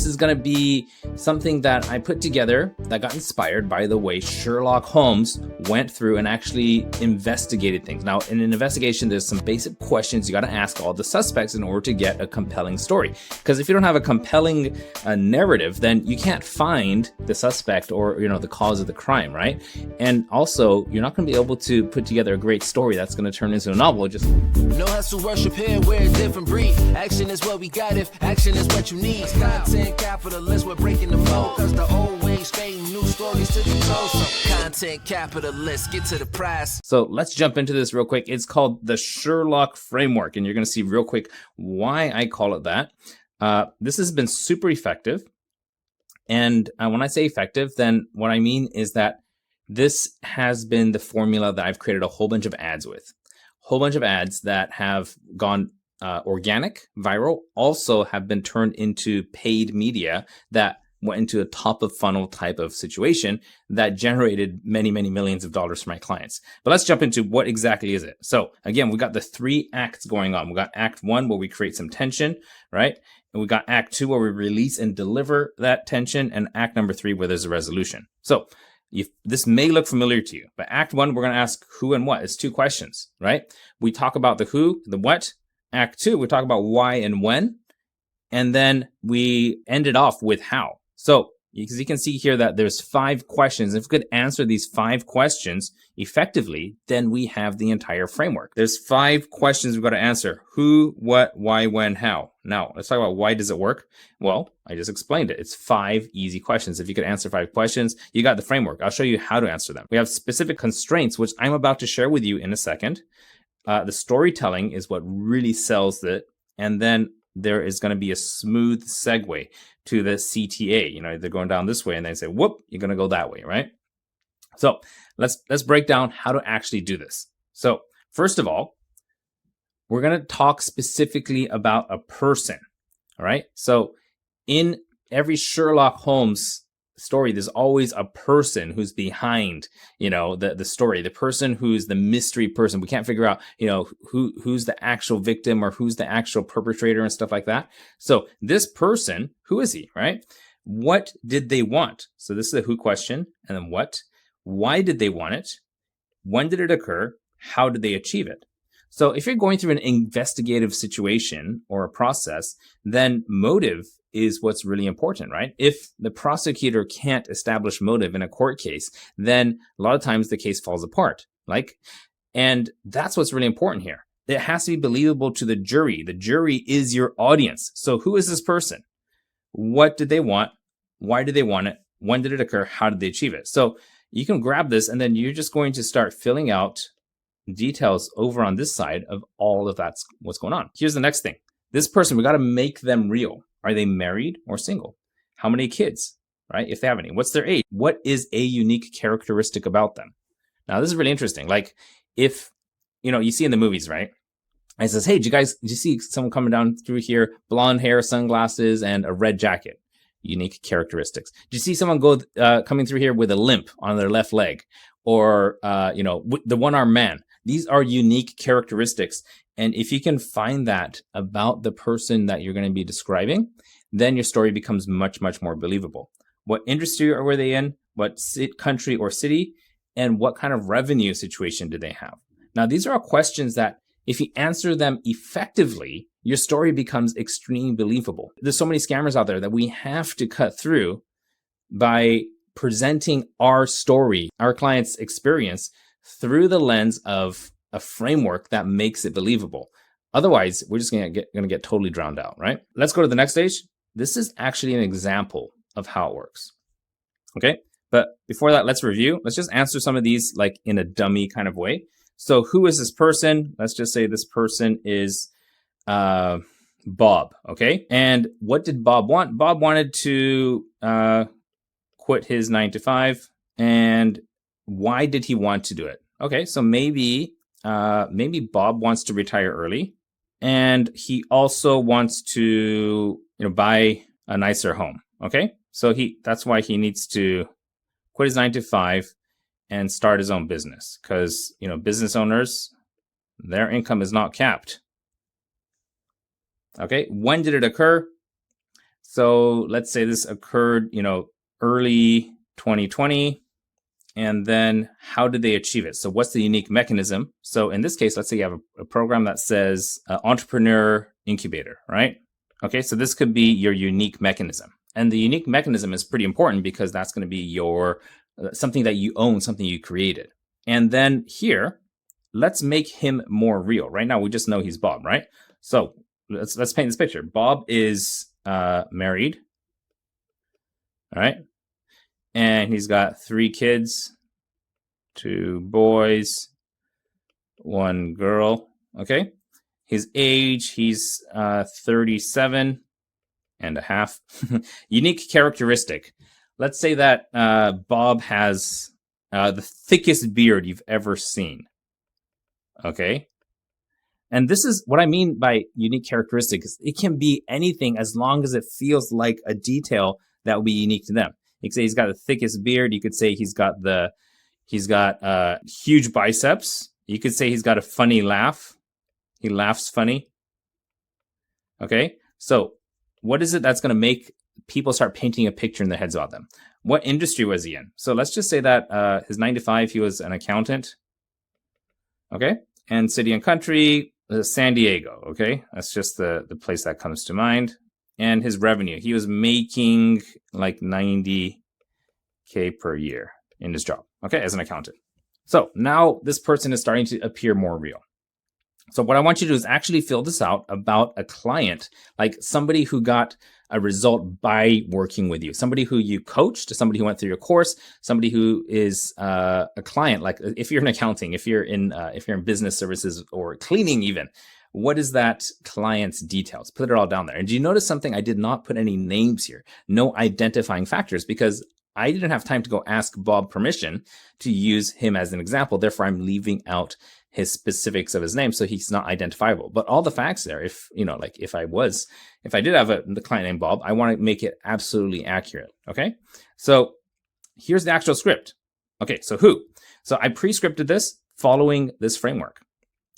This is going to be something that I put together that got inspired by the way Sherlock Holmes went through and actually investigated things. Now, in an investigation, there's some basic questions you got to ask all the suspects in order to get a compelling story. Because if you don't have a compelling narrative, then you can't find the suspect or, the cause of the crime, right? And also, you're not going to be able to put together a great story that's going to turn into a novel. Just no hustle, worship here, we're a different breed. Action is what we got if action is what you need. Content capitalists, we're breaking the mold. Cause the old ways fade, new stories to be told. So content capitalists, get to the prize. So let's jump into this real quick. It's called the Sherlock Framework, and you're going to see real quick why I call it that. This has been super effective. And when I say effective, then what I mean is that this has been the formula that I've created a whole bunch of ads with. Whole bunch of ads that have gone organic, viral, also have been turned into paid media that went into a top of funnel type of situation that generated many, many millions of dollars for my clients. But let's jump into what exactly is it. So again, we got the 3 acts going on. We got act 1 where we create some tension, right? And we got act 2 where we release and deliver that tension, and act number 3 where there's a resolution. So this may look familiar to you, but act 1, we're going to ask who and what. It's 2 questions, right? We talk about the who, the what. Act 2, we talk about why and when. And then we end it off with how. So because you can see here that there's 5 questions. If we could answer these 5 questions effectively, then we have the entire framework. There's 5 questions we've got to answer. Who, what, why, when, how. Now, let's talk about why does it work? Well, I just explained it. It's 5 easy questions. If you could answer 5 questions, you got the framework. I'll show you how to answer them. We have specific constraints, which I'm about to share with you in a second. The storytelling is what really sells it. And then there is going to be a smooth segue to the CTA. They're going down this way and then say, whoop, you're going to go that way, right? So let's break down how to actually do this. So first of all, we're going to talk specifically about a person, all right? So in every Sherlock Holmes story, there's always a person who's behind, the story, the person who's the mystery person. We can't figure out, who's the actual victim or who's the actual perpetrator and stuff like that. So this person, who is he, right? What did they want? So this is a who question, and then what? Why did they want it? When did it occur? How did they achieve it? So if you're going through an investigative situation or a process, then motive is what's really important, right? If the prosecutor can't establish motive in a court case, then a lot of times the case falls apart. And that's what's really important here. It has to be believable to the jury. The jury is your audience. So who is this person? What did they want? Why did they want it? When did it occur? How did they achieve it? So you can grab this and then you're just going to start filling out details over on this side of all of that's what's going on. Here's the next thing. This person, we got to make them real. Are they married or single? How many kids, right? If they have any. What's their age? What is a unique characteristic about them? Now, this is really interesting. If, you see in the movies, right? It says, hey, did you see someone coming down through here, blonde hair, sunglasses, and a red jacket? Unique characteristics. Did you see someone coming through here with a limp on their left leg? Or, the one-armed man? These are unique characteristics. And if you can find that about the person that you're going to be describing, then your story becomes much, much more believable. What industry were they in? What country or city? And what kind of revenue situation did they have? Now, these are all questions that if you answer them effectively, your story becomes extremely believable. There's so many scammers out there that we have to cut through by presenting our story, our client's experience through the lens of a framework that makes it believable. Otherwise, we're just going to get totally drowned out, right? Let's go to the next stage. This is actually an example of how it works. Okay. But before that, let's review. Let's just answer some of these in a dummy kind of way. So who is this person? Let's just say this person is Bob. Okay. And what did Bob want? Bob wanted to quit his 9-to-5. And why did he want to do it? Okay. So maybe Bob wants to retire early, and he also wants to, buy a nicer home. Okay. So that's why he needs to quit his 9-to-5 and start his own business. Because, business owners, their income is not capped. Okay. When did it occur? So let's say this occurred, early 2020. And then how did they achieve it? So what's the unique mechanism? So in this case, let's say you have a program that says entrepreneur incubator, right? Okay, so this could be your unique mechanism. And the unique mechanism is pretty important because that's going to be your something that you own, something you created. And then here, let's make him more real. Right now, we just know he's Bob, right? So let's paint this picture. Bob is married, all right? And he's got 3 kids, 2 boys, 1 girl, okay? His age, he's 37 and a half. Unique characteristic. Let's say that Bob has the thickest beard you've ever seen, okay? And this is what I mean by unique characteristic. It can be anything as long as it feels like a detail that will be unique to them. You could say he's got the thickest beard. You could say he's got huge biceps. You could say he's got a funny laugh. He laughs funny. Okay, so what is it that's going to make people start painting a picture in their heads about them? What industry was he in? So let's just say that his 9 to 5, he was an accountant. Okay, and city and country, San Diego. Okay, that's just the place that comes to mind. And his revenue, he was making like $90K per year in his job, okay, as an accountant. So now this person is starting to appear more real. So what I want you to do is actually fill this out about a client, like somebody who got a result by working with you, somebody who you coached, somebody who went through your course, somebody who is a client. Like if you're in accounting, if you're in business services or cleaning even, what is that client's details? Put it all down there. And do you notice something? I did not put any names here, no identifying factors, because I didn't have time to go ask Bob permission to use him as an example. Therefore, I'm leaving out his specifics of his name, so he's not identifiable. But all the facts there, if I did have the client named Bob, I want to make it absolutely accurate. Okay, so here's the actual script. Okay, so who? So I pre-scripted this following this framework.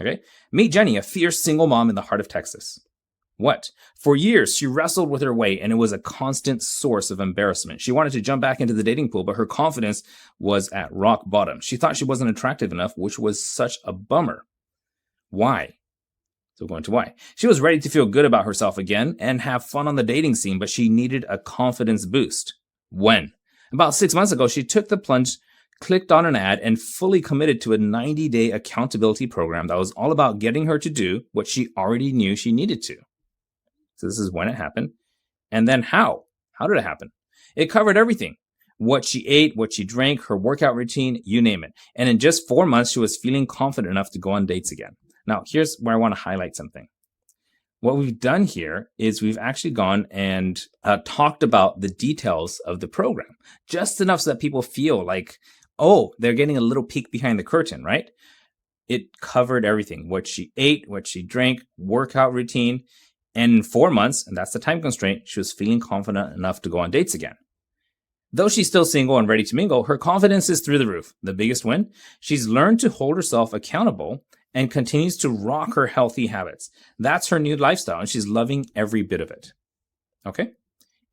Okay, meet Jenny, a fierce single mom in the heart of Texas. What? For years, she wrestled with her weight, and it was a constant source of embarrassment. She wanted to jump back into the dating pool, but her confidence was at rock bottom. She thought she wasn't attractive enough, which was such a bummer. Why? So going to why. She was ready to feel good about herself again and have fun on the dating scene, but she needed a confidence boost. When? About 6 months ago, she took the plunge, clicked on an ad, and fully committed to a 90-day accountability program that was all about getting her to do what she already knew she needed to. So this is when it happened. And then how? How did it happen? It covered everything. What she ate, what she drank, her workout routine, you name it. And in just 4 months, she was feeling confident enough to go on dates again. Now, here's where I want to highlight something. What we've done here is we've actually gone and talked about the details of the program, just enough so that people feel like, oh, they're getting a little peek behind the curtain, right? It covered everything. What she ate, what she drank, workout routine. And in 4 months, and that's the time constraint, she was feeling confident enough to go on dates again. Though she's still single and ready to mingle, her confidence is through the roof. The biggest win? She's learned to hold herself accountable and continues to rock her healthy habits. That's her new lifestyle, and she's loving every bit of it. Okay?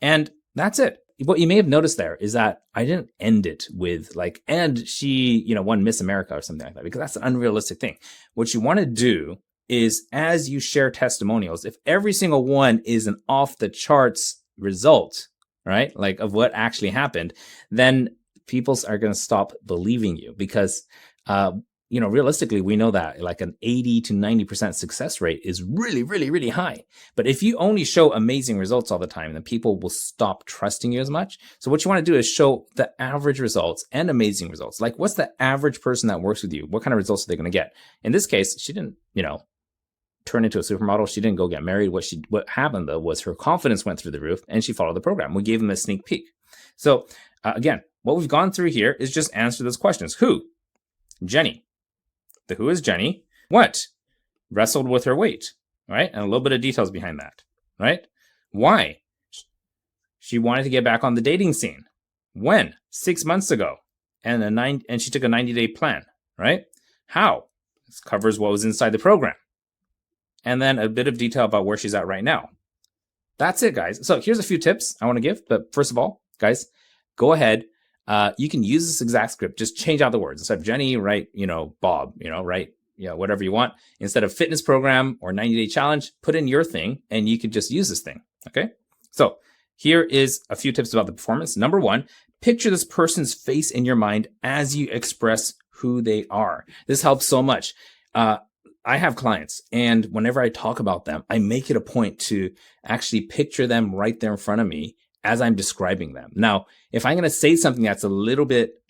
And that's it. What you may have noticed there is that I didn't end it with like, and she, won Miss America or something like that, because that's an unrealistic thing. What you want to do is, as you share testimonials, if every single one is an off the charts result, right? Like of what actually happened, then people are going to stop believing you because, realistically, we know that like an 80 to 90% success rate is really, really, really high. But if you only show amazing results all the time, then people will stop trusting you as much. So what you want to do is show the average results and amazing results. Like what's the average person that works with you? What kind of results are they going to get? In this case, she didn't, turn into a supermodel. She didn't go get married. What happened though was her confidence went through the roof and she followed the program. We gave them a sneak peek. So again, what we've gone through here is just answer those questions. Who? Jenny. The who is Jenny. What? Wrestled with her weight, right? And a little bit of details behind that, right? Why? She wanted to get back on the dating scene. When? 6 months ago. And she took a 90-day plan, right? How? This covers what was inside the program. And then a bit of detail about where she's at right now. that's it, guys. So here's a few tips I want to give. But first of all, guys, go ahead. You can use this exact script. Just change out the words. Instead of Jenny, write, Bob, write, whatever you want. Instead of fitness program or 90-day challenge, put in your thing and you could just use this thing. Okay. So here is a few tips about the performance. Number one, picture this person's face in your mind as you express who they are. This helps so much. I have clients, and whenever I talk about them, I make it a point to actually picture them right there in front of me as I'm describing them. Now, if I'm going to say something that's a little bit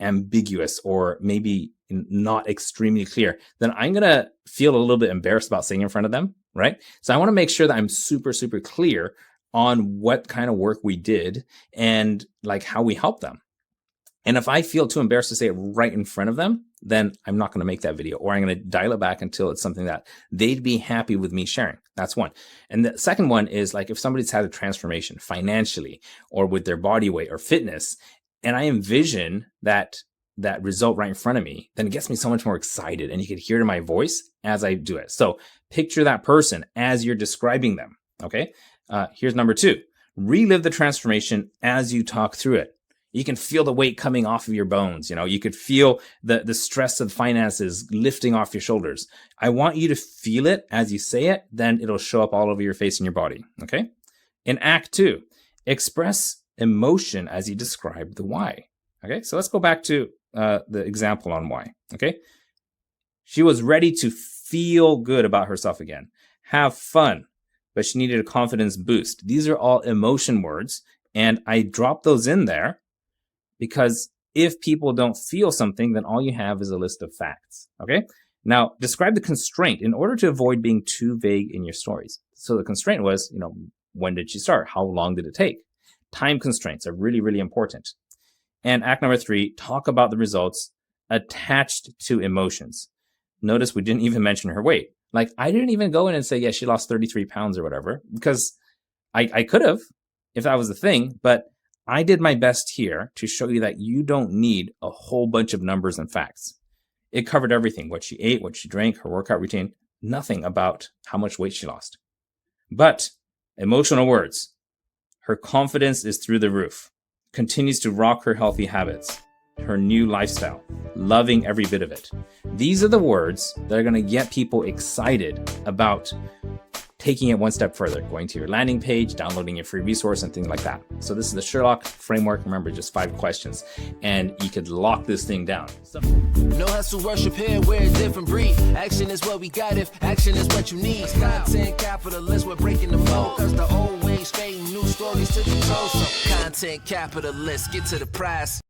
ambiguous or maybe not extremely clear, then I'm going to feel a little bit embarrassed about saying in front of them, right? So I want to make sure that I'm super, super clear on what kind of work we did and like how we help them. And if I feel too embarrassed to say it right in front of them, then I'm not going to make that video, or I'm going to dial it back until it's something that they'd be happy with me sharing. That's one. And the second one is like if somebody's had a transformation financially or with their body weight or fitness, and I envision that result right in front of me, then it gets me so much more excited, and you can hear it in my voice as I do it. So picture that person as you're describing them. Okay. Here's number two, relive the transformation as you talk through it. You can feel the weight coming off of your bones. You could feel the stress of finances lifting off your shoulders. I want you to feel it as you say it, then it'll show up all over your face and your body. Okay. In Act 2, express emotion as you describe the why. Okay. So let's go back to the example on why. Okay. She was ready to feel good about herself again, have fun, but she needed a confidence boost. These are all emotion words, and I dropped those in there because if people don't feel something, then all you have is a list of facts. Okay. Now describe the constraint in order to avoid being too vague in your stories. So the constraint was, when did she start? How long did it take? Time constraints are really, really important. And act number 3, talk about the results attached to emotions. Notice we didn't even mention her weight. Like I didn't even go in and say, yeah, she lost 33 pounds or whatever, because I could have if that was the thing, but I did my best here to show you that you don't need a whole bunch of numbers and facts. It covered everything, what she ate, what she drank, her workout routine, nothing about how much weight she lost. But emotional words, her confidence is through the roof, continues to rock her healthy habits, her new lifestyle, loving every bit of it. These are the words that are going to get people excited about taking it one step further, going to your landing page, downloading your free resource and things like that. So this is the Sherlock framework. Remember, just 5 questions and you could lock this thing down. No hustle, worship here, we're a different breed. Action is what we got if action is what you need. Content capitalists, we're breaking the mold, cause the old ways fading, new stories to the toe. So content capitalists, get to the prize.